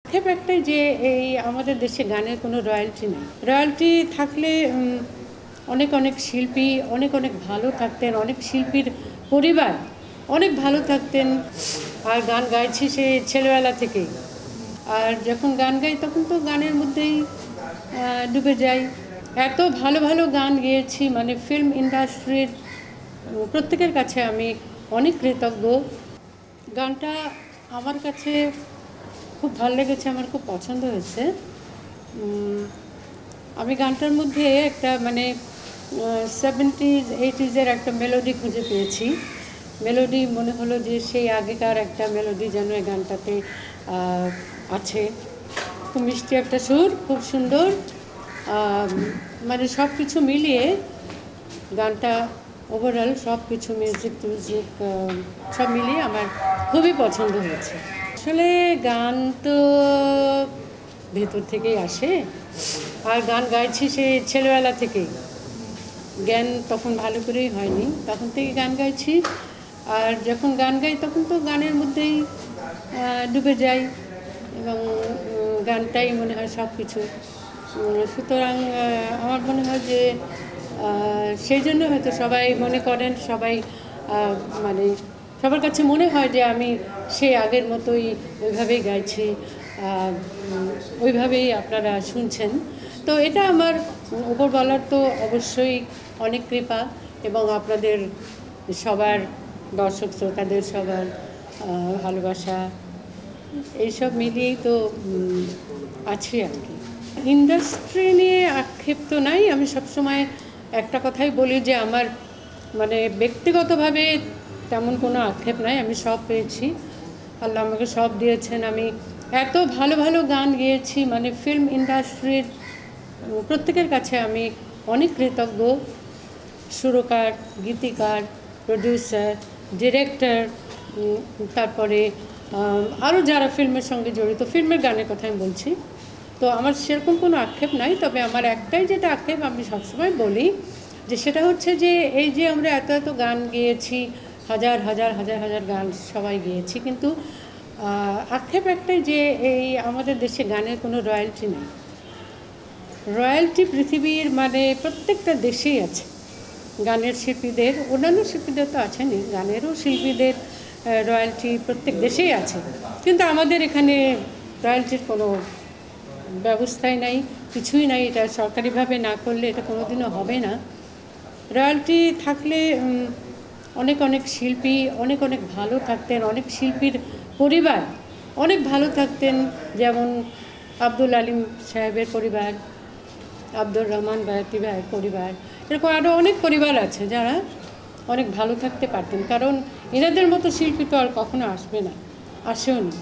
ক্ষেপ একটাই যে এই আমাদের দেশে গানের কোনো রয়্যালটি নেই। রয়্যালটি থাকলে অনেক অনেক শিল্পী অনেক অনেক ভালো থাকতেন, অনেক শিল্পীর পরিবার অনেক ভালো থাকতেন। আর গান গাইছি সে ছেলেবেলা থেকেই। আর যখন গান গাই তখন তো গানের মধ্যেই ডুবে যাই। এত ভালো ভালো গান গেয়েছি, মানে ফিল্ম ইন্ডাস্ট্রির প্রত্যেকের কাছে আমি অনেক কৃতজ্ঞ। গানটা আমার কাছে খুব ভালো লেগেছে, আমার খুব পছন্দ হয়েছে। আমি গানটার মধ্যে একটা মানে 70s 80s একটা মেলোডি খুঁজে পেয়েছি। মেলোডি মনে হলো যে সেই আগেকার একটা মেলোডি যেন এই গানটাতে আছে। খুব মিষ্টি একটা সুর, খুব সুন্দর, মানে সব কিছু মিলিয়ে গানটা ওভারঅল সব কিছু মিউজিক সব মিলিয়ে আমার খুবই পছন্দ হয়েছে। আসলে গান তো ভেতর থেকেই আসে, আর গান গাইছি সে ছেলেবেলা থেকেই। জ্ঞান তখন ভালো করেই হয়নি, তখন থেকে গান গাইছি। আর যখন গান গাই তখন তো গানের মধ্যেই ডুবে যাই এবং গানটাই মনে হয় সব কিছু। সুতরাং আমার মনে হয় যে সেই জন্য হয়তো সবাই মনে করেন, সবাই মানে সবার কাছে মনে হয় যে আমি সেই আগের মতোই ওইভাবেই গাইছি, ওইভাবেই আপনারা শুনছেন। তো এটা আমার উপরওয়ালার তো অবশ্যই অনেক কৃপা, এবং আপনাদের সবার দর্শক শ্রোতাদের সবার ভালোবাসা, এইসব মিলিয়েই তো আছি আর কি। ইন্ডাস্ট্রি নিয়ে আক্ষেপ তো নাই। আমি সবসময় একটা কথাই বলি যে আমার মানে ব্যক্তিগতভাবে তেমন কোনো আক্ষেপ নাই। আমি সব পেয়েছি, আল্লাহ আমাকে সব দিয়েছেন। আমি এত ভালো ভালো গান গেয়েছি, মানে ফিল্ম ইন্ডাস্ট্রির প্রত্যেকের কাছে আমি অনেক কৃতজ্ঞ। সুরকার, গীতিকার, প্রডিউসার, ডিরেক্টর, তারপরে আরও যারা ফিল্মের সঙ্গে জড়িত, ফিল্মের গানের কথা আমি বলছি। তো আমার সেরকম কোনো আক্ষেপ নাই। তবে আমার একটাই যেটা আক্ষেপ আমি সবসময় বলি, যে সেটা হচ্ছে যে এই যে আমরা এত এত গান গেয়েছি, হাজার হাজার হাজার হাজার গান সবাই গেয়েছি, কিন্তু আক্ষেপ একটাই যে এই আমাদের দেশে গানের কোনো রয়্যালটি নেই। রয়্যালটি পৃথিবীর মানে প্রত্যেকটা দেশেই আছে। গানের শিল্পীদের, অন্যান্য শিল্পীদের তো আছেনই, গানেরও শিল্পীদের রয়্যালটি প্রত্যেক দেশেই আছে, কিন্তু আমাদের এখানে রয়্যালটির কোনো ব্যবস্থাই নাই, কিছুই নাই। এটা সরকারিভাবে না করলে এটা কোনোদিনও হবে না। রয়্যালটি থাকলে অনেক অনেক শিল্পী অনেক অনেক ভালো থাকতেন, অনেক শিল্পীর পরিবার অনেক ভালো থাকতেন। যেমন আব্দুল আলিম সাহেবের পরিবার, আব্দুর রহমান বায়াতি ভাইয়ের পরিবার, এরকম আরও অনেক পরিবার আছে যারা অনেক ভালো থাকতে পারতেন, কারণ এনাদের মতো শিল্পী তো আর কখনো আসবে না, আসেও না।